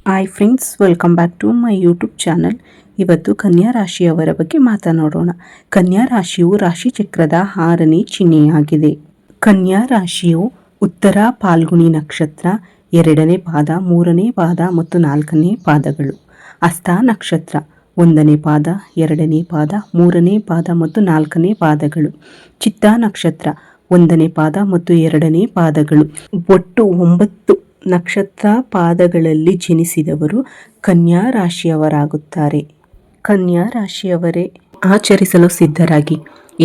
Hi friends, welcome back to my YouTube channel. ಇವತ್ತು ಕನ್ಯಾ ರಾಶಿಯವರ ಬಗ್ಗೆ ಮಾತನಾಡೋಣ. ಕನ್ಯಾ ರಾಶಿಯು ರಾಶಿಚಕ್ರದ 6ನೇ ಚಿಹ್ನೆಯಾಗಿದೆ. ಕನ್ಯಾ ರಾಶಿಯು ಉತ್ತರ ಫಾಲ್ಗುಣಿ ನಕ್ಷತ್ರ 2ನೇ ಪಾದ, 3ನೇ ಪಾದ ಮತ್ತು 4ನೇ ಪಾದಗಳು. ಹಸ್ತ ನಕ್ಷತ್ರ 1ನೇ ಪಾದ, 2ನೇ ಪಾದ, 3ನೇ ಪಾದ ಮತ್ತು 4ನೇ ಪಾದಗಳು. ಚಿತ್ತಾ ನಕ್ಷತ್ರ 1ನೇ ಪಾದ ಮತ್ತು 2ನೇ ಪಾದಗಳು. ಒಟ್ಟು 9 ನಕ್ಷತ್ರ ಪಾದಗಳಲ್ಲಿ ಜನಿಸಿದವರು ಕನ್ಯಾ ರಾಶಿಯವರಾಗುತ್ತಾರೆ. ಕನ್ಯಾ ರಾಶಿಯವರೇ ಆಚರಿಸಲು ಸಿದ್ಧರಾಗಿ,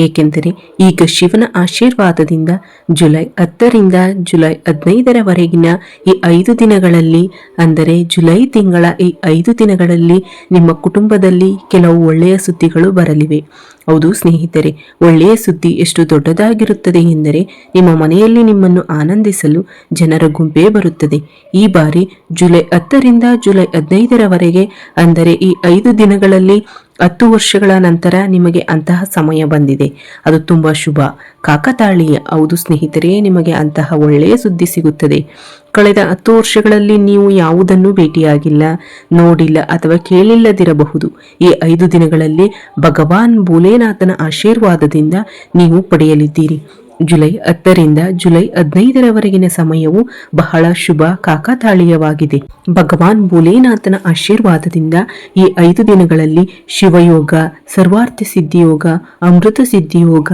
ಏಕೆಂದರೆ ಈಗ ಶಿವನ ಆಶೀರ್ವಾದದಿಂದ ಜುಲೈ 10ರಿಂದ ಜುಲೈ 15ರವರೆಗಿನ ಈ 5 ದಿನಗಳಲ್ಲಿ, ಅಂದರೆ ಜುಲೈ ತಿಂಗಳ ಈ 5 ದಿನಗಳಲ್ಲಿ ನಿಮ್ಮ ಕುಟುಂಬದಲ್ಲಿ ಕೆಲವು ಒಳ್ಳೆಯ ಸುದ್ದಿಗಳು ಬರಲಿವೆ. ಹೌದು ಸ್ನೇಹಿತರೆ, ಒಳ್ಳೆಯ ಸುದ್ದಿ ಎಷ್ಟು ದೊಡ್ಡದಾಗಿರುತ್ತದೆ ಎಂದರೆ ನಿಮ್ಮ ಮನೆಯಲ್ಲಿ ನಿಮ್ಮನ್ನು ಆನಂದಿಸಲು ಜನರ ಗುಂಪೇ ಬರುತ್ತದೆ. ಈ ಬಾರಿ ಜುಲೈ 10ರಿಂದ ಜುಲೈ 15ರವರೆಗೆ, ಅಂದರೆ ಈ 5 ದಿನಗಳಲ್ಲಿ 10 ವರ್ಷಗಳ ನಂತರ ನಿಮಗೆ ಅಂತಹ ಸಮಯ ಬಂದಿದೆ. ಅದು ತುಂಬಾ ಶುಭ, ಕಾಕತಾಳೀಯ. ಹೌದು ಸ್ನೇಹಿತರೆ, ನಿಮಗೆ ಅಂತಹ ಒಳ್ಳೆಯ ಸುದ್ದಿ ಸಿಗುತ್ತದೆ. ಕಳೆದ 10 ವರ್ಷಗಳಲ್ಲಿ ನೀವು ಯಾವುದನ್ನು ಭೇಟಿಯಾಗಿಲ್ಲ, ನೋಡಿಲ್ಲ ಅಥವಾ ಕೇಳಿಲ್ಲದಿರಬಹುದು. ಈ 5 ದಿನಗಳಲ್ಲಿ ಭಗವಾನ್ ಭೋಲೆನಾಥನ ಆಶೀರ್ವಾದದಿಂದ ನೀವು ಪಡೆಯಲಿದ್ದೀರಿ. ಜುಲೈ 10ರಿಂದ ಜುಲೈ 15ರವರೆಗಿನ ಸಮಯವು ಬಹಳ ಶುಭ, ಕಾಕತಾಳೀಯವಾಗಿದೆ. ಭಗವಾನ್ ಭೋಲೆನಾಥನ ಆಶೀರ್ವಾದದಿಂದ ಈ 5 ದಿನಗಳಲ್ಲಿ ಶಿವಯೋಗ, ಸರ್ವಾರ್ಥ ಸಿದ್ಧಿಯೋಗ, ಅಮೃತ ಸಿದ್ಧಿಯೋಗ,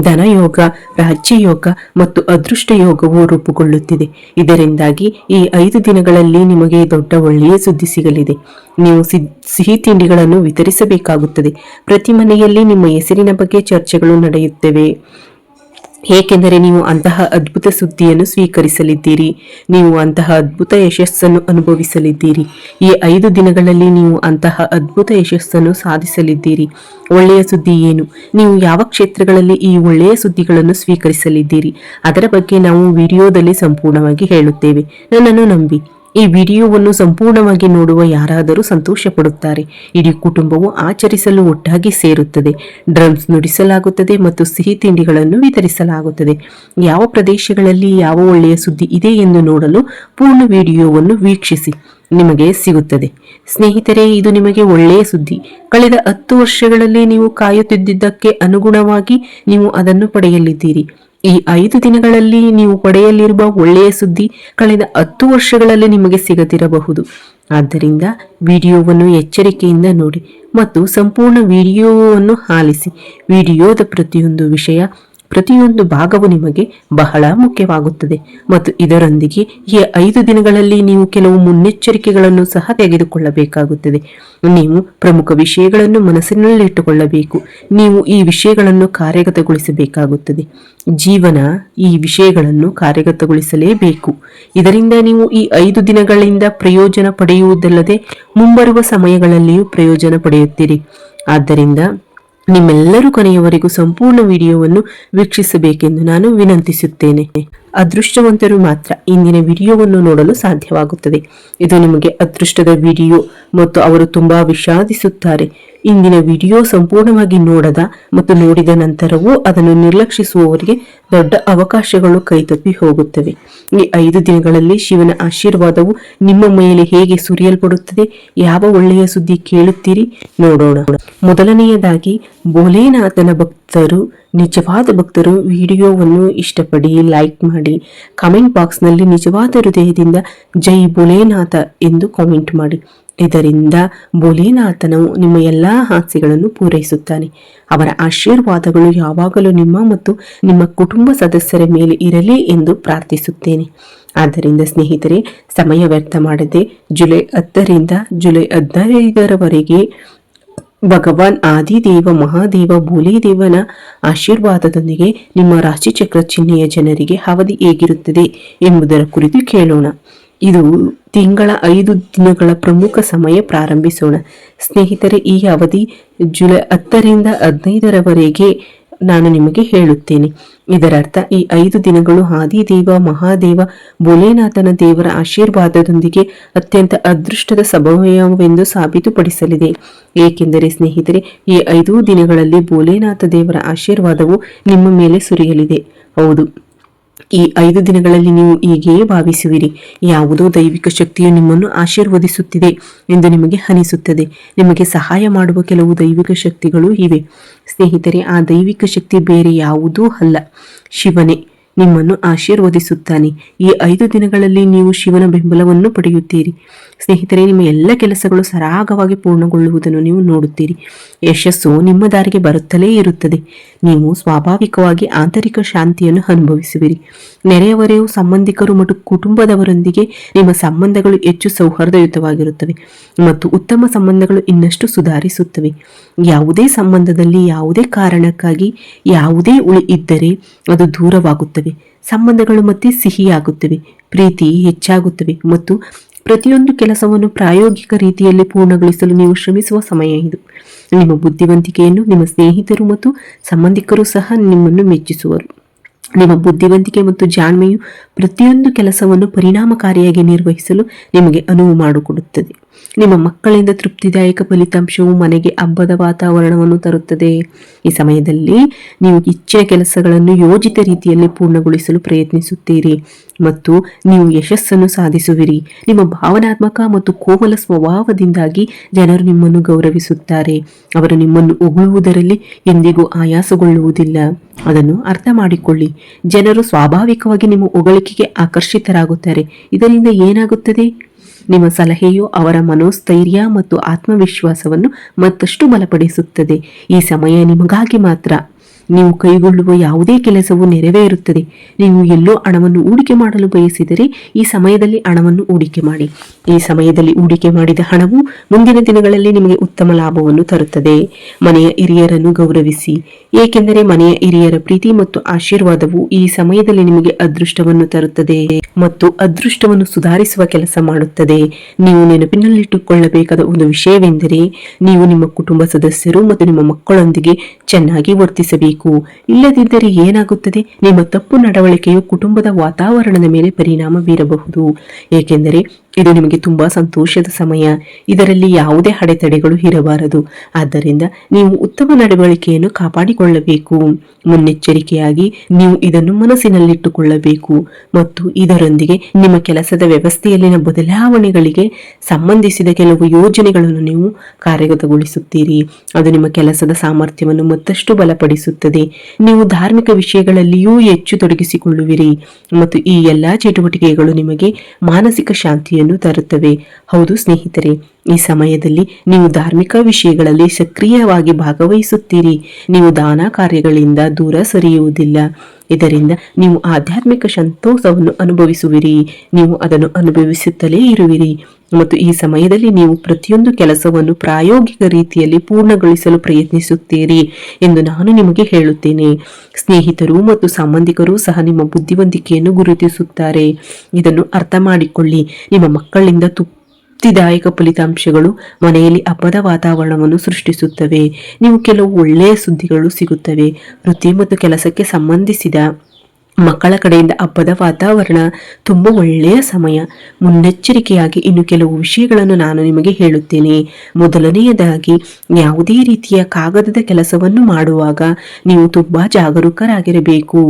ಧನಯೋಗ, ರಾಜ್ಯಯೋಗ ಮತ್ತು ಅದೃಷ್ಟ ಯೋಗವು ರೂಪುಗೊಳ್ಳುತ್ತಿದೆ. ಇದರಿಂದಾಗಿ ಈ 5 ದಿನಗಳಲ್ಲಿ ನಿಮಗೆ ದೊಡ್ಡ ಒಳ್ಳೆಯ ಸುದ್ದಿ ಸಿಗಲಿದೆ. ನೀವು ಸಿಹಿ ತಿಂಡಿಗಳನ್ನು ವಿತರಿಸಬೇಕಾಗುತ್ತದೆ. ಪ್ರತಿ ಮನೆಯಲ್ಲಿ ನಿಮ್ಮ ಹೆಸರಿನ ಬಗ್ಗೆ ಚರ್ಚೆಗಳು ನಡೆಯುತ್ತವೆ, ಏಕೆಂದರೆ ನೀವು ಅಂತಹ ಅದ್ಭುತ ಸುದ್ದಿಯನ್ನು ಸ್ವೀಕರಿಸಲಿದ್ದೀರಿ. ನೀವು ಅಂತಹ ಅದ್ಭುತ ಯಶಸ್ಸನ್ನು ಅನುಭವಿಸಲಿದ್ದೀರಿ. ಈ 5 ದಿನಗಳಲ್ಲಿ ನೀವು ಅಂತಹ ಅದ್ಭುತ ಯಶಸ್ಸನ್ನು ಸಾಧಿಸಲಿದ್ದೀರಿ. ಒಳ್ಳೆಯ ಸುದ್ದಿ ಏನು? ನೀವು ಯಾವ ಕ್ಷೇತ್ರಗಳಲ್ಲಿ ಈ ಒಳ್ಳೆಯ ಸುದ್ದಿಗಳನ್ನು ಸ್ವೀಕರಿಸಲಿದ್ದೀರಿ ಅದರ ಬಗ್ಗೆ ನಾವು ವಿಡಿಯೋದಲ್ಲಿ ಸಂಪೂರ್ಣವಾಗಿ ಹೇಳುತ್ತೇವೆ. ನನ್ನನ್ನು ನಂಬಿ. ಈ ವಿಡಿಯೋವನ್ನು ಸಂಪೂರ್ಣವಾಗಿ ನೋಡುವ ಯಾರಾದರೂ ಸಂತೋಷ ಪಡುತ್ತಾರೆ. ಇಡೀ ಕುಟುಂಬವು ಆಚರಿಸಲು ಒಟ್ಟಾಗಿ ಸೇರುತ್ತದೆ. ಡ್ರಮ್ಸ್ ನುಡಿಸಲಾಗುತ್ತದೆ ಮತ್ತು ಸಿಹಿ ತಿಂಡಿಗಳನ್ನು ವಿತರಿಸಲಾಗುತ್ತದೆ. ಯಾವ ಪ್ರದೇಶಗಳಲ್ಲಿ ಯಾವ ಒಳ್ಳೆಯ ಸುದ್ದಿ ಇದೆ ಎಂದು ನೋಡಲು ಪೂರ್ಣ ವಿಡಿಯೋವನ್ನು ವೀಕ್ಷಿಸಿ, ನಿಮಗೆ ಸಿಗುತ್ತದೆ. ಸ್ನೇಹಿತರೆ, ಇದು ನಿಮಗೆ ಒಳ್ಳೆಯ ಸುದ್ದಿ. ಕಳೆದ 10 ವರ್ಷಗಳಲ್ಲಿ ನೀವು ಕಾಯುತ್ತಿದ್ದಕ್ಕೆ ಅನುಗುಣವಾಗಿ ನೀವು ಅದನ್ನು ಪಡೆಯಲಿದ್ದೀರಿ. ಈ 5 ದಿನಗಳಲ್ಲಿ ನೀವು ಪಡೆಯಲಿರುವ ಒಳ್ಳೆಯ ಸುದ್ದಿ ಕಳೆದ 10 ವರ್ಷಗಳಲ್ಲಿ ನಿಮಗೆ ಸಿಗದಿರಬಹುದು. ಆದ್ದರಿಂದ ವಿಡಿಯೋವನ್ನು ಎಚ್ಚರಿಕೆಯಿಂದ ನೋಡಿ ಮತ್ತು ಸಂಪೂರ್ಣ ವಿಡಿಯೋವನ್ನು ಆಲಿಸಿ. ವಿಡಿಯೋದ ಪ್ರತಿಯೊಂದು ವಿಷಯ, ಪ್ರತಿಯೊಂದು ಭಾಗವು ನಿಮಗೆ ಬಹಳ ಮುಖ್ಯವಾಗುತ್ತದೆ ಮತ್ತು ಇದರೊಂದಿಗೆ ಈ 5 ದಿನಗಳಲ್ಲಿ ನೀವು ಕೆಲವು ಮುನ್ನೆಚ್ಚರಿಕೆಗಳನ್ನು ಸಹ ತೆಗೆದುಕೊಳ್ಳಬೇಕಾಗುತ್ತದೆ. ನೀವು ಪ್ರಮುಖ ವಿಷಯಗಳನ್ನು ಮನಸ್ಸಿನಲ್ಲಿಟ್ಟುಕೊಳ್ಳಬೇಕು. ನೀವು ಈ ವಿಷಯಗಳನ್ನು ಕಾರ್ಯಗತಗೊಳಿಸಬೇಕಾಗುತ್ತದೆ. ಜೀವನ ಈ ವಿಷಯಗಳನ್ನು ಕಾರ್ಯಗತಗೊಳಿಸಲೇಬೇಕು. ಇದರಿಂದ ನೀವು ಈ 5 ದಿನಗಳಿಂದ ಪ್ರಯೋಜನ ಪಡೆಯುವುದಲ್ಲದೆ ಮುಂಬರುವ ಸಮಯಗಳಲ್ಲಿಯೂ ಪ್ರಯೋಜನ ಪಡೆಯುತ್ತೀರಿ. ಆದ್ದರಿಂದ ನಿಮ್ಮೆಲ್ಲರೂ ಕೊನೆಯವರೆಗೂ ಸಂಪೂರ್ಣ ವಿಡಿಯೋವನ್ನು ವೀಕ್ಷಿಸಬೇಕೆಂದು ನಾನು ವಿನಂತಿಸುತ್ತೇನೆ. ಅದೃಷ್ಟವಂತರು ಮಾತ್ರ ಇಂದಿನ ವಿಡಿಯೋವನ್ನು ನೋಡಲು ಸಾಧ್ಯವಾಗುತ್ತದೆ. ಇದು ನಿಮಗೆ ಅದೃಷ್ಟದ ವಿಡಿಯೋ ಮತ್ತು ಅವರು ತುಂಬಾ ವಿಷಾದಿಸುತ್ತಾರೆ. ಇಂದಿನ ವಿಡಿಯೋ ಸಂಪೂರ್ಣವಾಗಿ ನೋಡದ ಮತ್ತು ನೋಡಿದ ನಂತರವೂ ಅದನ್ನು ನಿರ್ಲಕ್ಷಿಸುವವರಿಗೆ ದೊಡ್ಡ ಅವಕಾಶಗಳು ಕೈತಪ್ಪಿ ಹೋಗುತ್ತವೆ. ಈ 5 ದಿನಗಳಲ್ಲಿ ಶಿವನ ಆಶೀರ್ವಾದವು ನಿಮ್ಮ ಮೇಲೆ ಹೇಗೆ ಸುರಿಯಲ್ಪಡುತ್ತದೆ? ಯಾವ ಒಳ್ಳೆಯ ಸುದ್ದಿ ಕೇಳುತ್ತೀರಿ? ನೋಡೋಣ. ಮೊದಲನೆಯದಾಗಿ, ಭೋಲೆನಾಥನ ಭಕ್ತರು, ನಿಜವಾದ ಭಕ್ತರು ವಿಡಿಯೋವನ್ನು ಇಷ್ಟಪಡಿ ಲೈಕ್ ಮಾಡಿ. ಕಾಮೆಂಟ್ ಬಾಕ್ಸ್ನಲ್ಲಿ ನಿಜವಾದ ಹೃದಯದಿಂದ ಜೈ ಭೋಲೆನಾಥ ಎಂದು ಕಾಮೆಂಟ್ ಮಾಡಿ. ಇದರಿಂದ ಭೋಲೆನಾಥನು ನಿಮ್ಮ ಎಲ್ಲಾ ಆಸೆಗಳನ್ನು ಪೂರೈಸುತ್ತಾನೆ. ಅವರ ಆಶೀರ್ವಾದಗಳು ಯಾವಾಗಲೂ ನಿಮ್ಮ ಮತ್ತು ನಿಮ್ಮ ಕುಟುಂಬ ಸದಸ್ಯರ ಮೇಲೆ ಇರಲಿ ಎಂದು ಪ್ರಾರ್ಥಿಸುತ್ತೇನೆ. ಆದ್ದರಿಂದ ಸ್ನೇಹಿತರೆ, ಸಮಯ ವ್ಯರ್ಥ ಮಾಡದೆ ಜುಲೈ 10ರಿಂದ ಜುಲೈ 15ರವರೆಗೆ ಭಗವಾನ್ ಆದಿದೇವ ಮಹಾದೇವ ಭೋಲೆದೇವನ ಆಶೀರ್ವಾದದೊಂದಿಗೆ ನಿಮ್ಮ ರಾಶಿಚಕ್ರ ಚಿಹ್ನೆಯ ಜನರಿಗೆ ಅವಧಿ ಹೇಗಿರುತ್ತದೆ ಎಂಬುದರ ಕುರಿತು ಕೇಳೋಣ. ಇದು ತಿಂಗಳ 5 ದಿನಗಳ ಪ್ರಮುಖ ಸಮಯ. ಪ್ರಾರಂಭಿಸೋಣ ಸ್ನೇಹಿತರೆ. ಈ ಅವಧಿ ಜುಲೈ 10ರಿಂದ 15ರವರೆಗೆ ನಾನು ನಿಮಗೆ ಹೇಳುತ್ತೇನೆ. ಇದರರ್ಥ ಈ 5 ದಿನಗಳು ಆದಿದೇವ ಮಹಾದೇವ ಭೋಲೆನಾಥನ ದೇವರ ಆಶೀರ್ವಾದದೊಂದಿಗೆ ಅತ್ಯಂತ ಅದೃಷ್ಟದ ಸಮಯವೆಂದು ಸಾಬೀತುಪಡಿಸಲಿದೆ. ಏಕೆಂದರೆ ಸ್ನೇಹಿತರೆ, ಈ 5 ದಿನಗಳಲ್ಲಿ ಭೋಲೆನಾಥ ದೇವರ ಆಶೀರ್ವಾದವು ನಿಮ್ಮ ಮೇಲೆ ಸುರಿಯಲಿದೆ. ಹೌದು, ಈ 5 ದಿನಗಳಲ್ಲಿ ನೀವು ಹೀಗೆ ಭಾವಿಸುವಿರಿ, ಯಾವುದೋ ದೈವಿಕ ಶಕ್ತಿಯು ನಿಮ್ಮನ್ನು ಆಶೀರ್ವದಿಸುತ್ತಿದೆ ಎಂದು ನಿಮಗೆ ಅನಿಸುತ್ತದೆ. ನಿಮಗೆ ಸಹಾಯ ಮಾಡುವ ಕೆಲವು ದೈವಿಕ ಶಕ್ತಿಗಳು ಇವೆ ಸ್ನೇಹಿತರೆ. ಆ ದೈವಿಕ ಶಕ್ತಿ ಬೇರೆ ಯಾವುದೂ ಅಲ್ಲ, ಶಿವನೇ ನಿಮ್ಮನ್ನು ಆಶೀರ್ವದಿಸುತ್ತಾನೆ. ಈ 5 ದಿನಗಳಲ್ಲಿ ನೀವು ಶಿವನ ಬೆಂಬಲವನ್ನು ಪಡೆಯುತ್ತೀರಿ ಸ್ನೇಹಿತರೆ. ನಿಮ್ಮ ಎಲ್ಲ ಕೆಲಸಗಳು ಸರಾಗವಾಗಿ ಪೂರ್ಣಗೊಳ್ಳುವುದನ್ನು ನೀವು ನೋಡುತ್ತೀರಿ. ಯಶಸ್ಸು ನಿಮ್ಮ ದಾರಿಗೆ ಬರುತ್ತಲೇ ಇರುತ್ತದೆ. ನೀವು ಸ್ವಾಭಾವಿಕವಾಗಿ ಆಂತರಿಕ ಶಾಂತಿಯನ್ನು ಅನುಭವಿಸುವಿರಿ. ನೆರೆಯವರೆಯೂ ಸಂಬಂಧಿಕರು ಮತ್ತು ಕುಟುಂಬದವರೊಂದಿಗೆ ನಿಮ್ಮ ಸಂಬಂಧಗಳು ಹೆಚ್ಚು ಸೌಹಾರ್ದಯುತವಾಗಿರುತ್ತವೆ ಮತ್ತು ಉತ್ತಮ ಸಂಬಂಧಗಳು ಇನ್ನಷ್ಟು ಸುಧಾರಿಸುತ್ತವೆ. ಯಾವುದೇ ಸಂಬಂಧದಲ್ಲಿ ಯಾವುದೇ ಕಾರಣಕ್ಕಾಗಿ ಯಾವುದೇ ಉಳಿ ಇದ್ದರೆ ಅದು ದೂರವಾಗುತ್ತವೆ. ಸಂಬಂಧಗಳು ಮತ್ತೆ ಸಿಹಿಯಾಗುತ್ತವೆ, ಪ್ರೀತಿ ಹೆಚ್ಚಾಗುತ್ತವೆ ಮತ್ತು ಪ್ರತಿಯೊಂದು ಕೆಲಸವನ್ನು ಪ್ರಾಯೋಗಿಕ ರೀತಿಯಲ್ಲಿ ಪೂರ್ಣಗೊಳಿಸಲು ನೀವು ಶ್ರಮಿಸುವ ಸಮಯ ಇದು. ನಿಮ್ಮ ಬುದ್ಧಿವಂತಿಕೆಯನ್ನು ನಿಮ್ಮ ಸ್ನೇಹಿತರು ಮತ್ತು ಸಂಬಂಧಿಕರು ಸಹ ನಿಮ್ಮನ್ನು ಮೆಚ್ಚಿಸುವರು. ನಿಮ್ಮ ಬುದ್ಧಿವಂತಿಕೆ ಮತ್ತು ಜಾಣ್ಮೆಯು ಪ್ರತಿಯೊಂದು ಕೆಲಸವನ್ನು ಪರಿಣಾಮಕಾರಿಯಾಗಿ ನಿರ್ವಹಿಸಲು ನಿಮಗೆ ಅನುವು ಮಾಡಿಕೊಡುತ್ತದೆ. ನಿಮ್ಮ ಮಕ್ಕಳಿಂದ ತೃಪ್ತಿದಾಯಕ ಫಲಿತಾಂಶವು ಮನೆಗೆ ಹಬ್ಬದ ವಾತಾವರಣವನ್ನು ತರುತ್ತದೆ. ಈ ಸಮಯದಲ್ಲಿ ನೀವು ಹೆಚ್ಚಿನ ಕೆಲಸಗಳನ್ನು ಯೋಜಿತ ರೀತಿಯಲ್ಲಿ ಪೂರ್ಣಗೊಳಿಸಲು ಪ್ರಯತ್ನಿಸುತ್ತೀರಿ ಮತ್ತು ನೀವು ಯಶಸ್ಸನ್ನು ಸಾಧಿಸುವಿರಿ. ನಿಮ್ಮ ಭಾವನಾತ್ಮಕ ಮತ್ತು ಕೋಮಲ ಸ್ವಭಾವದಿಂದಾಗಿ ಜನರು ನಿಮ್ಮನ್ನು ಗೌರವಿಸುತ್ತಾರೆ. ಅವರು ನಿಮ್ಮನ್ನು ಹೊಗಳುವುದರಲ್ಲಿ ಎಂದಿಗೂ ಆಯಾಸಗೊಳ್ಳುವುದಿಲ್ಲ. ಅದನ್ನು ಅರ್ಥ ಮಾಡಿಕೊಳ್ಳಿ. ಜನರು ಸ್ವಾಭಾವಿಕವಾಗಿ ನಿಮ್ಮ ಹೊಗಳಿಕೆಗೆ ಆಕರ್ಷಿತರಾಗುತ್ತಾರೆ. ಇದರಿಂದ ಏನಾಗುತ್ತದೆ? ನಿಮ್ಮ ಸಲಹೆಯು ಅವರ ಮನೋಸ್ಥೈರ್ಯ ಮತ್ತು ಆತ್ಮವಿಶ್ವಾಸವನ್ನು ಮತ್ತಷ್ಟು ಬಲಪಡಿಸುತ್ತದೆ. ಈ ಸಮಯ ನಿಮಗಾಗಿ ಮಾತ್ರ. ನೀವು ಕೈಗೊಳ್ಳುವ ಯಾವುದೇ ಕೆಲಸವು ನೆರವೇರುತ್ತದೆ. ನೀವು ಎಲ್ಲೋ ಹಣವನ್ನು ಹೂಡಿಕೆ ಮಾಡಲು ಬಯಸಿದರೆ ಈ ಸಮಯದಲ್ಲಿ ಹಣವನ್ನು ಹೂಡಿಕೆ ಮಾಡಿ. ಈ ಸಮಯದಲ್ಲಿ ಹೂಡಿಕೆ ಮಾಡಿದ ಹಣವು ಮುಂದಿನ ದಿನಗಳಲ್ಲಿ ನಿಮಗೆ ಉತ್ತಮ ಲಾಭವನ್ನು ತರುತ್ತದೆ. ಮನೆಯ ಹಿರಿಯರನ್ನು ಗೌರವಿಸಿ, ಏಕೆಂದರೆ ಮನೆಯ ಹಿರಿಯರ ಪ್ರೀತಿ ಮತ್ತು ಆಶೀರ್ವಾದವು ಈ ಸಮಯದಲ್ಲಿ ನಿಮಗೆ ಅದೃಷ್ಟವನ್ನು ತರುತ್ತದೆ ಮತ್ತು ಅದೃಷ್ಟವನ್ನು ಸುಧಾರಿಸುವ ಕೆಲಸ ಮಾಡುತ್ತದೆ. ನೀವು ನೆನಪಿನಲ್ಲಿಟ್ಟುಕೊಳ್ಳಬೇಕಾದ ಒಂದು ವಿಷಯವೆಂದರೆ ನೀವು ನಿಮ್ಮ ಕುಟುಂಬ ಸದಸ್ಯರು ಮತ್ತು ನಿಮ್ಮ ಮಕ್ಕಳೊಂದಿಗೆ ಚೆನ್ನಾಗಿ ವರ್ತಿಸಬೇಕು. ಇಲ್ಲದಿದ್ದರೆ ಏನಾಗುತ್ತದೆ? ನಿಮ್ಮ ತಪ್ಪು ನಡವಳಿಕೆಯು ಕುಟುಂಬದ ವಾತಾವರಣದ ಮೇಲೆ ಪರಿಣಾಮ ಬೀರಬಹುದು. ಏಕೆಂದರೆ ಇದು ನಿಮಗೆ ತುಂಬಾ ಸಂತೋಷದ ಸಮಯ. ಇದರಲ್ಲಿ ಯಾವುದೇ ಅಡೆತಡೆಗಳು ಇರಬಾರದು. ಆದ್ದರಿಂದ ನೀವು ಉತ್ತಮ ನಡವಳಿಕೆಯನ್ನು ಕಾಪಾಡಿಕೊಳ್ಳಬೇಕು. ಮುನ್ನೆಚ್ಚರಿಕೆಯಾಗಿ ನೀವು ಇದನ್ನು ಮನಸ್ಸಿನಲ್ಲಿಟ್ಟುಕೊಳ್ಳಬೇಕು ಮತ್ತು ಇದರೊಂದಿಗೆ ನಿಮ್ಮ ಕೆಲಸದ ವ್ಯವಸ್ಥೆಯಲ್ಲಿನ ಬದಲಾವಣೆಗಳಿಗೆ ಸಂಬಂಧಿಸಿದ ಕೆಲವು ಯೋಜನೆಗಳನ್ನು ನೀವು ಕಾರ್ಯಗತಗೊಳಿಸುತ್ತೀರಿ. ಅದು ನಿಮ್ಮ ಕೆಲಸದ ಸಾಮರ್ಥ್ಯವನ್ನು ಮತ್ತಷ್ಟು ಬಲಪಡಿಸುತ್ತದೆ. ನೀವು ಧಾರ್ಮಿಕ ವಿಷಯಗಳಲ್ಲಿಯೂ ಹೆಚ್ಚು ತೊಡಗಿಸಿಕೊಳ್ಳುವಿರಿ ಮತ್ತು ಈ ಎಲ್ಲಾ ಚಟುವಟಿಕೆಗಳು ನಿಮಗೆ ಮಾನಸಿಕ ಶಾಂತಿಯನ್ನು ತರುತ್ತವೆ. ಹೌದು ಸ್ನೇಹಿತರೆ, ಈ ಸಮಯದಲ್ಲಿ ನೀವು ಧಾರ್ಮಿಕ ವಿಷಯಗಳಲ್ಲಿ ಸಕ್ರಿಯವಾಗಿ ಭಾಗವಹಿಸುತ್ತೀರಿ. ನೀವು ದಾನ ಕಾರ್ಯಗಳಿಂದ ದೂರ ಸರಿಯುವುದಿಲ್ಲ. ಇದರಿಂದ ನೀವು ಆಧ್ಯಾತ್ಮಿಕ ಸಂತೋಷವನ್ನು ಅನುಭವಿಸುವಿರಿ. ನೀವು ಅದನ್ನು ಅನುಭವಿಸುತ್ತಲೇ ಇರುವಿರಿ ಮತ್ತು ಈ ಸಮಯದಲ್ಲಿ ನೀವು ಪ್ರತಿಯೊಂದು ಕೆಲಸವನ್ನು ಪ್ರಾಯೋಗಿಕ ರೀತಿಯಲ್ಲಿ ಪೂರ್ಣಗೊಳಿಸಲು ಪ್ರಯತ್ನಿಸುತ್ತೀರಿ ಎಂದು ನಾನು ನಿಮಗೆ ಹೇಳುತ್ತೇನೆ. ಸ್ನೇಹಿತರು ಮತ್ತು ಸಂಬಂಧಿಕರು ಸಹ ನಿಮ್ಮ ಬುದ್ಧಿವಂತಿಕೆಯನ್ನು ಗುರುತಿಸುತ್ತಾರೆ. ಇದನ್ನು ಅರ್ಥ ಮಾಡಿಕೊಳ್ಳಿ. ನಿಮ್ಮ ಮಕ್ಕಳಿಂದ ತೃಪ್ತಿದಾಯಕ ಫಲಿತಾಂಶಗಳು ಮನೆಯಲ್ಲಿ ಹಬ್ಬದ ವಾತಾವರಣವನ್ನು ಸೃಷ್ಟಿಸುತ್ತವೆ. ನೀವು ಕೆಲವು ಒಳ್ಳೆಯ ಸುದ್ದಿಗಳು ಸಿಗುತ್ತವೆ. ವೃತ್ತಿ ಮತ್ತು ಕೆಲಸಕ್ಕೆ ಸಂಬಂಧಿಸಿದ ಮಕ್ಕಳ ಕಡೆಯಿಂದ ಹಬ್ಬದ ವಾತಾವರಣ ತುಂಬಾ ಒಳ್ಳೆಯ ಸಮಯ. ಮುನ್ನೆಚ್ಚರಿಕೆಯಾಗಿ ಇನ್ನು ಕೆಲವು ವಿಷಯಗಳನ್ನು ನಾನು ನಿಮಗೆ ಹೇಳುತ್ತೇನೆ. ಮೊದಲನೆಯದಾಗಿ, ಯಾವುದೇ ರೀತಿಯ ಕಾಗದದ ಕೆಲಸವನ್ನು ಮಾಡುವಾಗ ನೀವು ತುಂಬಾ ಜಾಗರೂಕರಾಗಿರಬೇಕು.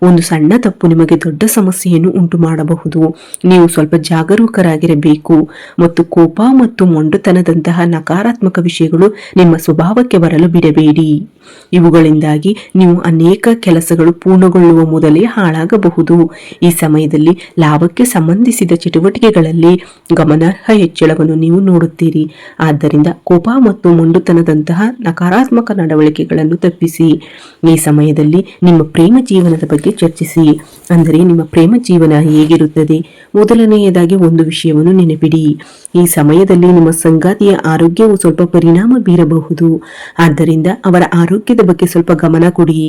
ಒಂದು ಸಣ್ಣ ತಪ್ಪು ನಿಮಗೆ ದೊಡ್ಡ ಸಮಸ್ಯೆಯನ್ನು ಉಂಟು ಮಾಡಬಹುದು. ನೀವು ಸ್ವಲ್ಪ ಜಾಗರೂಕರಾಗಿರಬೇಕು ಮತ್ತು ಕೋಪ ಮತ್ತು ಮೊಂಡುತನದಂತಹ ನಕಾರಾತ್ಮಕ ವಿಷಯಗಳು ನಿಮ್ಮ ಸ್ವಭಾವಕ್ಕೆ ಬರಲು ಬಿಡಬೇಡಿ. ಇವುಗಳಿಂದಾಗಿ ನೀವು ಅನೇಕ ಕೆಲಸಗಳು ಪೂರ್ಣಗೊಳ್ಳುವ ಮೊದಲೇ ಹಾಳಾಗಬಹುದು. ಈ ಸಮಯದಲ್ಲಿ ಲಾಭಕ್ಕೆ ಸಂಬಂಧಿಸಿದ ಚಟುವಟಿಕೆಗಳಲ್ಲಿ ಗಮನಾರ್ಹ ಹೆಚ್ಚಳವನ್ನು ನೀವು ನೋಡುತ್ತೀರಿ. ಆದ್ದರಿಂದ ಕೋಪ ಮತ್ತು ಮೊಂಡುತನದಂತಹ ನಕಾರಾತ್ಮಕ ನಡವಳಿಕೆಗಳನ್ನು ತಪ್ಪಿಸಿ. ಈ ಸಮಯದಲ್ಲಿ ನಿಮ್ಮ ಪ್ರೇಮ ಜೀವನದ ಬಗ್ಗೆ ಚರ್ಚಿಸಿ. ಅಂದರೆ ನಿಮ್ಮ ಪ್ರೇಮ ಜೀವನ ಹೇಗಿರುತ್ತದೆ? ಮೊದಲನೆಯದಾಗಿ ಒಂದು ವಿಷಯವನ್ನು ನೆನಪಿಡಿ. ಈ ಸಮಯದಲ್ಲಿ ನಿಮ್ಮ ಸಂಗಾತಿಯ ಆರೋಗ್ಯವು ಸ್ವಲ್ಪ ಪರಿಣಾಮ ಬೀರಬಹುದು. ಆದ್ದರಿಂದ ಅವರ ಆರೋಗ್ಯದ ಬಗ್ಗೆ ಸ್ವಲ್ಪ ಗಮನ ಕೊಡಿ.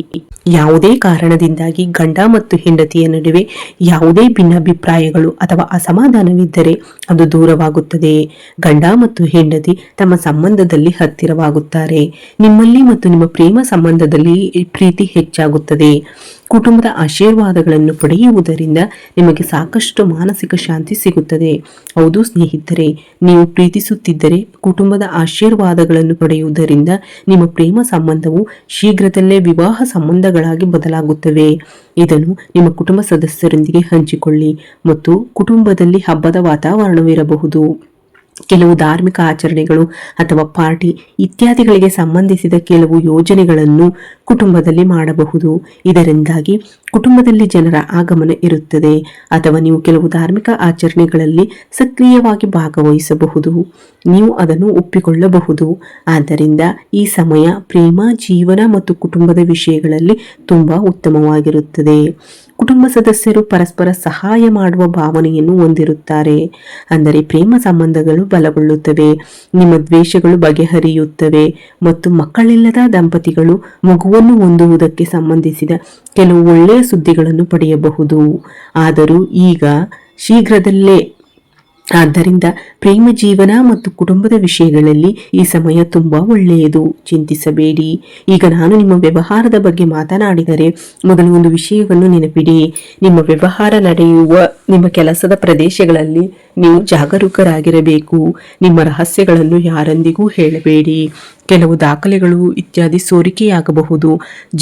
ಯಾವುದೇ ಕಾರಣದಿಂದಾಗಿ ಗಂಡ ಮತ್ತು ಹೆಂಡತಿಯ ನಡುವೆ ಯಾವುದೇ ಭಿನ್ನಾಭಿಪ್ರಾಯಗಳು ಅಥವಾ ಅಸಮಾಧಾನವಿದ್ದರೆ ಅದು ದೂರವಾಗುತ್ತದೆ. ಗಂಡ ಮತ್ತು ಹೆಂಡತಿ ತಮ್ಮ ಸಂಬಂಧದಲ್ಲಿ ಹತ್ತಿರವಾಗುತ್ತಾರೆ. ನಿಮ್ಮಲ್ಲಿ ಮತ್ತು ನಿಮ್ಮ ಪ್ರೇಮ ಸಂಬಂಧದಲ್ಲಿ ಪ್ರೀತಿ ಹೆಚ್ಚಾಗುತ್ತದೆ. ಕುಟುಂಬದ ಆಶೀರ್ವಾದಗಳನ್ನು ಪಡೆಯುವುದರಿಂದ ನಿಮಗೆ ಸಾಕಷ್ಟು ಮಾನಸಿಕ ಶಾಂತಿ ಸಿಗುತ್ತದೆ. ಹೌದು ಸ್ನೇಹಿತರೆ, ನೀವು ಪ್ರೀತಿಸುತ್ತಿದ್ದರೆ ಕುಟುಂಬದ ಆಶೀರ್ವಾದಗಳನ್ನು ಪಡೆಯುವುದರಿಂದ ನಿಮ್ಮ ಪ್ರೇಮ ಸಂಬಂಧವು ಶೀಘ್ರದಲ್ಲೇ ವಿವಾಹ ಸಂಬಂಧಗಳಾಗಿ ಬದಲಾಗುತ್ತವೆ. ಇದನ್ನು ನಿಮ್ಮ ಕುಟುಂಬ ಸದಸ್ಯರೊಂದಿಗೆ ಹಂಚಿಕೊಳ್ಳಿ ಮತ್ತು ಕುಟುಂಬದಲ್ಲಿ ಹಬ್ಬದ ವಾತಾವರಣವಿರಬಹುದು. ಕೆಲವು ಧಾರ್ಮಿಕ ಆಚರಣೆಗಳು ಅಥವಾ ಪಾರ್ಟಿ ಇತ್ಯಾದಿಗಳಿಗೆ ಸಂಬಂಧಿಸಿದ ಕೆಲವು ಯೋಜನೆಗಳನ್ನು ಕುಟುಂಬದಲ್ಲಿ ಮಾಡಬಹುದು. ಇದರಿಂದಾಗಿ ಕುಟುಂಬದಲ್ಲಿ ಜನರ ಆಗಮನ ಇರುತ್ತದೆ. ಅಥವಾ ನೀವು ಕೆಲವು ಧಾರ್ಮಿಕ ಆಚರಣೆಗಳಲ್ಲಿ ಸಕ್ರಿಯವಾಗಿ ಭಾಗವಹಿಸಬಹುದು. ನೀವು ಅದನ್ನು ಒಪ್ಪಿಕೊಳ್ಳಬಹುದು. ಆದ್ದರಿಂದ ಈ ಸಮಯ ಪ್ರೇಮ, ಜೀವನ ಮತ್ತು ಕುಟುಂಬದ ವಿಷಯಗಳಲ್ಲಿ ತುಂಬಾ ಉತ್ತಮವಾಗಿರುತ್ತದೆ. ಕುಟುಂಬ ಸದಸ್ಯರು ಪರಸ್ಪರ ಸಹಾಯ ಮಾಡುವ ಭಾವನೆಯನ್ನು ಹೊಂದಿರುತ್ತಾರೆ. ಅಂದರೆ ಪ್ರೇಮ ಸಂಬಂಧಗಳು ಬಲಗೊಳ್ಳುತ್ತವೆ, ನಿಮ್ಮ ದ್ವೇಷಗಳು ಬಗೆಹರಿಯುತ್ತವೆ ಮತ್ತು ಮಕ್ಕಳಿಲ್ಲದ ದಂಪತಿಗಳು ಮಗುವನ್ನು ಹೊಂದುವುದಕ್ಕೆ ಸಂಬಂಧಿಸಿದ ಕೆಲವು ಒಳ್ಳೆಯ ಸುದ್ದಿಗಳನ್ನು ಪಡೆಯಬಹುದು. ಆದರೂ ಈಗ ಶೀಘ್ರದಲ್ಲೇ. ಆದ್ದರಿಂದ ಪ್ರೇಮ ಜೀವನ ಮತ್ತು ಕುಟುಂಬದ ವಿಷಯಗಳಲ್ಲಿ ಈ ಸಮಯ ತುಂಬಾ ಒಳ್ಳೆಯದು, ಚಿಂತಿಸಬೇಡಿ. ಈಗ ನಾನು ನಿಮ್ಮ ವ್ಯವಹಾರದ ಬಗ್ಗೆ ಮಾತನಾಡಿದರೆ ಮೊದಲು ಒಂದು ವಿಷಯವನ್ನು ನೆನಪಿಡಿ. ನಿಮ್ಮ ವ್ಯವಹಾರ ನಡೆಯುವ ನಿಮ್ಮ ಕೆಲಸದ ಪ್ರದೇಶಗಳಲ್ಲಿ ನೀವು ಜಾಗರೂಕರಾಗಿರಬೇಕು. ನಿಮ್ಮ ರಹಸ್ಯಗಳನ್ನು ಯಾರೊಂದಿಗೂ ಹೇಳಬೇಡಿ. ಕೆಲವು ದಾಖಲೆಗಳು ಇತ್ಯಾದಿ ಸೋರಿಕೆಯಾಗಬಹುದು.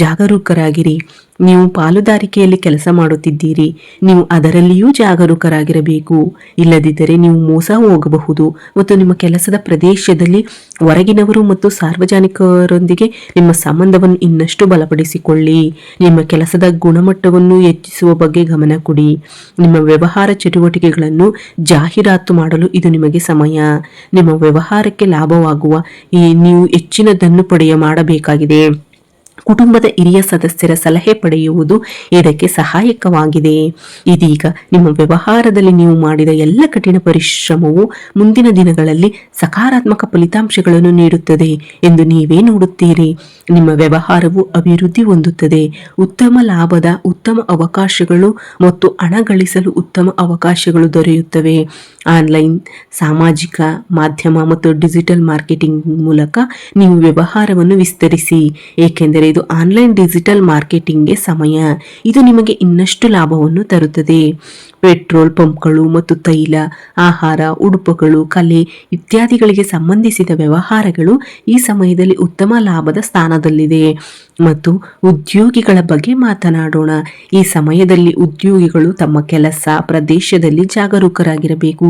ಜಾಗರೂಕರಾಗಿರಿ. ನೀವು ಪಾಲುದಾರಿಕೆಯಲ್ಲಿ ಕೆಲಸ ಮಾಡುತ್ತಿದ್ದೀರಿ, ನೀವು ಅದರಲ್ಲಿಯೂ ಜಾಗರೂಕರಾಗಿರಬೇಕು. ಇಲ್ಲದಿದ್ದರೆ ನೀವು ಮೋಸ ಹೋಗಬಹುದು ಮತ್ತು ನಿಮ್ಮ ಕೆಲಸದ ಪ್ರದೇಶದಲ್ಲಿ ಹೊರಗಿನವರು ಮತ್ತು ಸಾರ್ವಜನಿಕರೊಂದಿಗೆ ನಿಮ್ಮ ಸಂಬಂಧವನ್ನು ಇನ್ನಷ್ಟು ಬಲಪಡಿಸಿಕೊಳ್ಳಿ. ನಿಮ್ಮ ಕೆಲಸದ ಗುಣಮಟ್ಟವನ್ನು ಹೆಚ್ಚಿಸುವ ಬಗ್ಗೆ ಗಮನ ಕೊಡಿ. ನಿಮ್ಮ ವ್ಯವಹಾರ ಚಟುವಟಿಕೆಗಳನ್ನು ಜಾಹೀರಾತು ಮಾಡಲು ಇದು ನಿಮಗೆ ಸಮಯ. ನಿಮ್ಮ ವ್ಯವಹಾರಕ್ಕೆ ಲಾಭವಾಗುವ ನೀವು ಹೆಚ್ಚಿನದನ್ನು ಮಾಡಬೇಕಾಗಿದೆ. ಕುಟುಂಬದ ಹಿರಿಯ ಸದಸ್ಯರ ಸಲಹೆ ಪಡೆಯುವುದು ಇದಕ್ಕೆ ಸಹಾಯಕವಾಗಿದೆ. ಇದೀಗ ನಿಮ್ಮ ವ್ಯವಹಾರದಲ್ಲಿ ನೀವು ಮಾಡಿದ ಎಲ್ಲ ಕಠಿಣ ಪರಿಶ್ರಮವು ಮುಂದಿನ ದಿನಗಳಲ್ಲಿ ಸಕಾರಾತ್ಮಕ ಫಲಿತಾಂಶಗಳನ್ನು ನೀಡುತ್ತದೆ ಎಂದು ನೀವೇ ನೋಡುತ್ತೀರಿ. ನಿಮ್ಮ ವ್ಯವಹಾರವು ಅಭಿವೃದ್ಧಿ ಹೊಂದುತ್ತದೆ. ಉತ್ತಮ ಲಾಭದ ಉತ್ತಮ ಅವಕಾಶಗಳು ಮತ್ತು ಹಣ ಗಳಿಸಲು ಉತ್ತಮ ಅವಕಾಶಗಳು ದೊರೆಯುತ್ತವೆ. ಆನ್ಲೈನ್, ಸಾಮಾಜಿಕ ಮಾಧ್ಯಮ ಮತ್ತು ಡಿಜಿಟಲ್ ಮಾರ್ಕೆಟಿಂಗ್ ಮೂಲಕ ನೀವು ವ್ಯವಹಾರವನ್ನು ವಿಸ್ತರಿಸಿ, ಏಕೆಂದರೆ ಇದು ಆನ್ಲೈನ್ ಡಿಜಿಟಲ್ ಮಾರ್ಕೆಟಿಂಗ್ಗೆ ಸಮಯ. ಇದು ನಿಮಗೆ ಇನ್ನಷ್ಟು ಲಾಭವನ್ನು ತರುತ್ತದೆ. ಪೆಟ್ರೋಲ್ ಪಂಪ್ಗಳು ಮತ್ತು ತೈಲ, ಆಹಾರ, ಉಡುಪುಗಳು, ಕಲೆ ಇತ್ಯಾದಿಗಳಿಗೆ ಸಂಬಂಧಿಸಿದ ವ್ಯವಹಾರಗಳು ಈ ಸಮಯದಲ್ಲಿ ಉತ್ತಮ ಲಾಭದ ಸ್ಥಾನದಲ್ಲಿದೆ. ಮತ್ತು ಉದ್ಯೋಗಿಗಳ ಬಗ್ಗೆ ಮಾತನಾಡೋಣ. ಈ ಸಮಯದಲ್ಲಿ ಉದ್ಯೋಗಿಗಳು ತಮ್ಮ ಕೆಲಸ ಪ್ರದೇಶದಲ್ಲಿ ಜಾಗರೂಕರಾಗಿರಬೇಕು,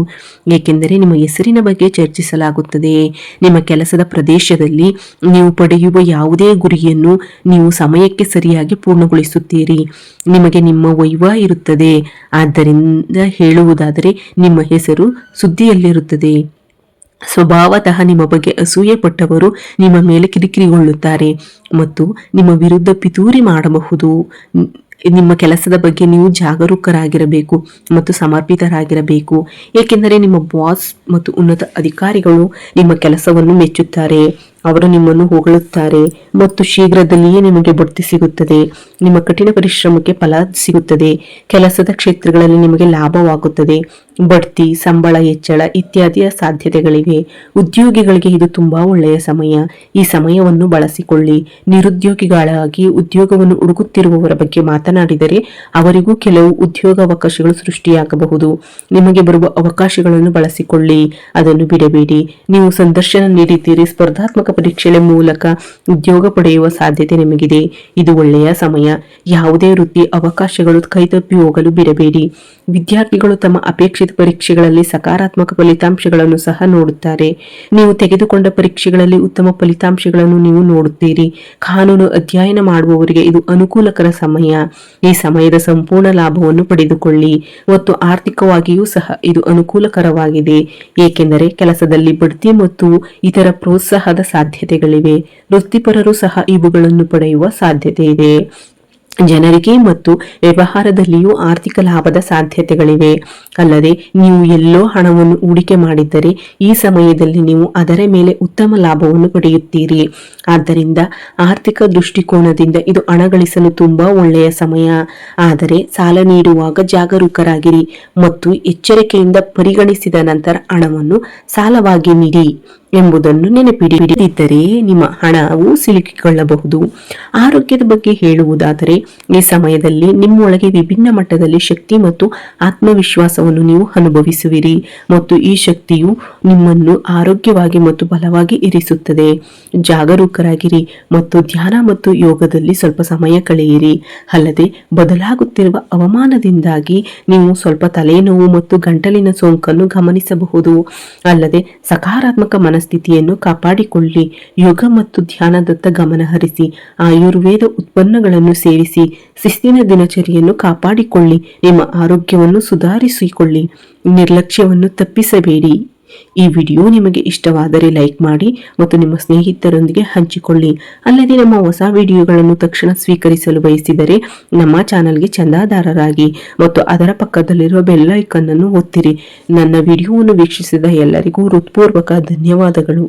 ಏಕೆಂದರೆ ನಿಮ್ಮ ಹೆಸರಿನ ಬಗ್ಗೆ ಚರ್ಚಿಸಲಾಗುತ್ತದೆ. ನಿಮ್ಮ ಕೆಲಸದ ಪ್ರದೇಶದಲ್ಲಿ ನೀವು ಪಡೆಯುವ ಯಾವುದೇ ಗುರಿಯನ್ನು ನೀವು ಸಮಯಕ್ಕೆ ಸರಿಯಾಗಿ ಪೂರ್ಣಗೊಳಿಸುತ್ತೀರಿ. ನಿಮಗೆ ನಿಮ್ಮ ವೈವಾಹ ಇರುತ್ತದೆ. ಆದ್ದರಿಂದ ಹೇಳುವುದಾದರೆ ನಿಮ್ಮ ಹೆಸರು ಸುದ್ದಿಯಲ್ಲಿರುತ್ತದೆ. ಸ್ವಭಾವತಃ ನಿಮ್ಮ ಬಗ್ಗೆ ಅಸೂಯೆ ಪಟ್ಟವರು ನಿಮ್ಮ ಮೇಲೆ ಕಿರಿಕಿರಿಗೊಳ್ಳುತ್ತಾರೆ ಮತ್ತು ನಿಮ್ಮ ವಿರುದ್ಧ ಪಿತೂರಿ ಮಾಡಬಹುದು. ನಿಮ್ಮ ಕೆಲಸದ ಬಗ್ಗೆ ನೀವು ಜಾಗರೂಕರಾಗಿರಬೇಕು ಮತ್ತು ಸಮರ್ಪಿತರಾಗಿರಬೇಕು, ಏಕೆಂದರೆ ನಿಮ್ಮ ಬಾಸ್ ಮತ್ತು ಉನ್ನತ ಅಧಿಕಾರಿಗಳು ನಿಮ್ಮ ಕೆಲಸವನ್ನು ಮೆಚ್ಚುತ್ತಾರೆ. ಅವರು ನಿಮ್ಮನ್ನು ಹೊಗಳುತ್ತಾರೆ ಮತ್ತು ಶೀಘ್ರದಲ್ಲಿಯೇ ನಿಮಗೆ ಬಡ್ತಿ ಸಿಗುತ್ತದೆ. ನಿಮ್ಮ ಕಠಿಣ ಪರಿಶ್ರಮಕ್ಕೆ ಫಲ ಸಿಗುತ್ತದೆ. ಕೆಲಸದ ಕ್ಷೇತ್ರಗಳಲ್ಲಿ ನಿಮಗೆ ಲಾಭವಾಗುತ್ತದೆ. ಬಡ್ತಿ, ಸಂಬಳ ಹೆಚ್ಚಳ ಇತ್ಯಾದಿಯ ಸಾಧ್ಯತೆಗಳಿವೆ. ಉದ್ಯೋಗಿಗಳಿಗೆ ಇದು ತುಂಬಾ ಒಳ್ಳೆಯ ಸಮಯ. ಈ ಸಮಯವನ್ನು ಬಳಸಿಕೊಳ್ಳಿ. ನಿರುದ್ಯೋಗಿಗಳಾಗಿ ಉದ್ಯೋಗವನ್ನು ಹುಡುಕುತ್ತಿರುವವರ ಬಗ್ಗೆ ಮಾತನಾಡಿದರೆ ಅವರಿಗೂ ಕೆಲವು ಉದ್ಯೋಗಾವಕಾಶಗಳು ಸೃಷ್ಟಿಯಾಗಬಹುದು. ನಿಮಗೆ ಬರುವ ಅವಕಾಶಗಳನ್ನು ಬಳಸಿಕೊಳ್ಳಿ, ಅದನ್ನು ಬಿಡಬೇಡಿ. ನೀವು ಸಂದರ್ಶನ ನೀಡಿದ್ದೀರಿ, ಸ್ಪರ್ಧಾತ್ಮಕ ಪರೀಕ್ಷೆಯ ಮೂಲಕ ಉದ್ಯೋಗ ಪಡೆಯುವ ಸಾಧ್ಯತೆ ನಿಮಗಿದೆ. ಇದು ಒಳ್ಳೆಯ ಸಮಯ. ಯಾವುದೇ ವೃತ್ತಿ ಅವಕಾಶಗಳು ಕೈತಪ್ಪಿ ಹೋಗಲು ಬಿಡಬೇಡಿ. ವಿದ್ಯಾರ್ಥಿಗಳು ತಮ್ಮ ಅಪೇಕ್ಷಿತ ಪರೀಕ್ಷೆಗಳಲ್ಲಿ ಸಕಾರಾತ್ಮಕ ಫಲಿತಾಂಶಗಳನ್ನು ಸಹ ನೋಡುತ್ತಾರೆ. ನೀವು ತೆಗೆದುಕೊಂಡ ಪರೀಕ್ಷೆಗಳಲ್ಲಿ ಉತ್ತಮ ಫಲಿತಾಂಶಗಳನ್ನು ನೀವು ನೋಡುತ್ತೀರಿ. ಕಾನೂನು ಅಧ್ಯಯನ ಮಾಡುವವರಿಗೆ ಇದು ಅನುಕೂಲಕರ ಸಮಯ. ಈ ಸಮಯದ ಸಂಪೂರ್ಣ ಲಾಭವನ್ನು ಪಡೆದುಕೊಳ್ಳಿ ಮತ್ತು ಆರ್ಥಿಕವಾಗಿಯೂ ಸಹ ಇದು ಅನುಕೂಲಕರವಾಗಿದೆ, ಏಕೆಂದರೆ ಕೆಲಸದಲ್ಲಿ ಬಡ್ತಿ ಮತ್ತು ಇತರ ಪ್ರೋತ್ಸಾಹದ ಸಾಧ್ಯತೆಗಳಿವೆ. ವೃತ್ತಿಪರರು ಸಹ ಇವುಗಳನ್ನು ಪಡೆಯುವ ಸಾಧ್ಯತೆ ಇದೆ. ಜನರಿಗೆ ಮತ್ತು ವ್ಯವಹಾರದಲ್ಲಿಯೂ ಆರ್ಥಿಕ ಲಾಭದ ಸಾಧ್ಯತೆಗಳಿವೆ. ಅಲ್ಲದೆ ನೀವು ಎಲ್ಲೋ ಹಣವನ್ನು ಹೂಡಿಕೆ ಮಾಡಿದ್ದರೆ ಈ ಸಮಯದಲ್ಲಿ ನೀವು ಅದರ ಮೇಲೆ ಉತ್ತಮ ಲಾಭವನ್ನು ಪಡೆಯುತ್ತೀರಿ. ಆದ್ದರಿಂದ ಆರ್ಥಿಕ ದೃಷ್ಟಿಕೋನದಿಂದ ಇದು ಹಣ ಗಳಿಸಲು ತುಂಬಾ ಒಳ್ಳೆಯ ಸಮಯ. ಆದರೆ ಸಾಲ ನೀಡುವಾಗ ಜಾಗರೂಕರಾಗಿರಿ ಮತ್ತು ಎಚ್ಚರಿಕೆಯಿಂದ ಪರಿಗಣಿಸಿದ ನಂತರ ಹಣವನ್ನು ಸಾಲವಾಗಿ ನೀಡಿ, ಎಂಬುದನ್ನು ನೆನಪಿಡಿದಿದ್ದರೆ ನಿಮ್ಮ ಹಣವು ಸಿಲುಕಿಕೊಳ್ಳಬಹುದು. ಆರೋಗ್ಯದ ಬಗ್ಗೆ ಹೇಳುವುದಾದರೆ ಈ ಸಮಯದಲ್ಲಿ ನಿಮ್ಮೊಳಗೆ ವಿಭಿನ್ನ ಮಟ್ಟದಲ್ಲಿ ಶಕ್ತಿ ಮತ್ತು ಆತ್ಮವಿಶ್ವಾಸವನ್ನು ನೀವು ಅನುಭವಿಸುವಿರಿ ಮತ್ತು ಈ ಶಕ್ತಿಯು ನಿಮ್ಮನ್ನು ಆರೋಗ್ಯವಾಗಿ ಮತ್ತು ಬಲವಾಗಿ ಇರಿಸುತ್ತದೆ. ಜಾಗರೂಕರಾಗಿರಿ ಮತ್ತು ಧ್ಯಾನ ಮತ್ತು ಯೋಗದಲ್ಲಿ ಸ್ವಲ್ಪ ಸಮಯ ಕಳೆಯಿರಿ. ಅಲ್ಲದೆ ಬದಲಾಗುತ್ತಿರುವ ಹವಾಮಾನದಿಂದಾಗಿ ನೀವು ಸ್ವಲ್ಪ ತಲೆನೋವು ಮತ್ತು ಗಂಟಲಿನ ಸೋಂಕನ್ನು ಗಮನಿಸಬಹುದು. ಅಲ್ಲದೆ ಸಕಾರಾತ್ಮಕ ಮನಸ್ಥಿತಿಯನ್ನು ಕಾಪಾಡಿಕೊಳ್ಳಿ. ಯೋಗ ಮತ್ತು ಧ್ಯಾನದತ್ತ ಗಮನ ಹರಿಸಿ. ಆಯುರ್ವೇದ ಉತ್ಪನ್ನಗಳನ್ನು ಸೇರಿಸಿ ಶಿಸ್ತಿನ ದಿನಚರಿಯನ್ನು ಕಾಪಾಡಿಕೊಳ್ಳಿ. ನಿಮ್ಮ ಆರೋಗ್ಯವನ್ನು ಸುಧಾರಿಸಿಕೊಳ್ಳಿ. ನಿರ್ಲಕ್ಷ್ಯವನ್ನು ತಪ್ಪಿಸಬೇಡಿ. ಈ ವಿಡಿಯೋ ನಿಮಗೆ ಇಷ್ಟವಾದರೆ ಲೈಕ್ ಮಾಡಿ ಮತ್ತು ನಿಮ್ಮ ಸ್ನೇಹಿತರೊಂದಿಗೆ ಹಂಚಿಕೊಳ್ಳಿ. ಅಲ್ಲದೆ ನಮ್ಮ ಹೊಸ ವಿಡಿಯೋಗಳನ್ನು ತಕ್ಷಣ ಸ್ವೀಕರಿಸಲು ಬಯಸಿದರೆ ನಮ್ಮ ಚಾನಲ್ಗೆ ಚಂದಾದಾರರಾಗಿ ಮತ್ತು ಅದರ ಪಕ್ಕದಲ್ಲಿರುವ ಬೆಲ್ ಐಕಾನ್ ಅನ್ನು ಒತ್ತಿರಿ. ನನ್ನ ವಿಡಿಯೋವನ್ನು ವೀಕ್ಷಿಸಿದ ಎಲ್ಲರಿಗೂ ಹೃತ್ಪೂರ್ವಕ ಧನ್ಯವಾದಗಳು.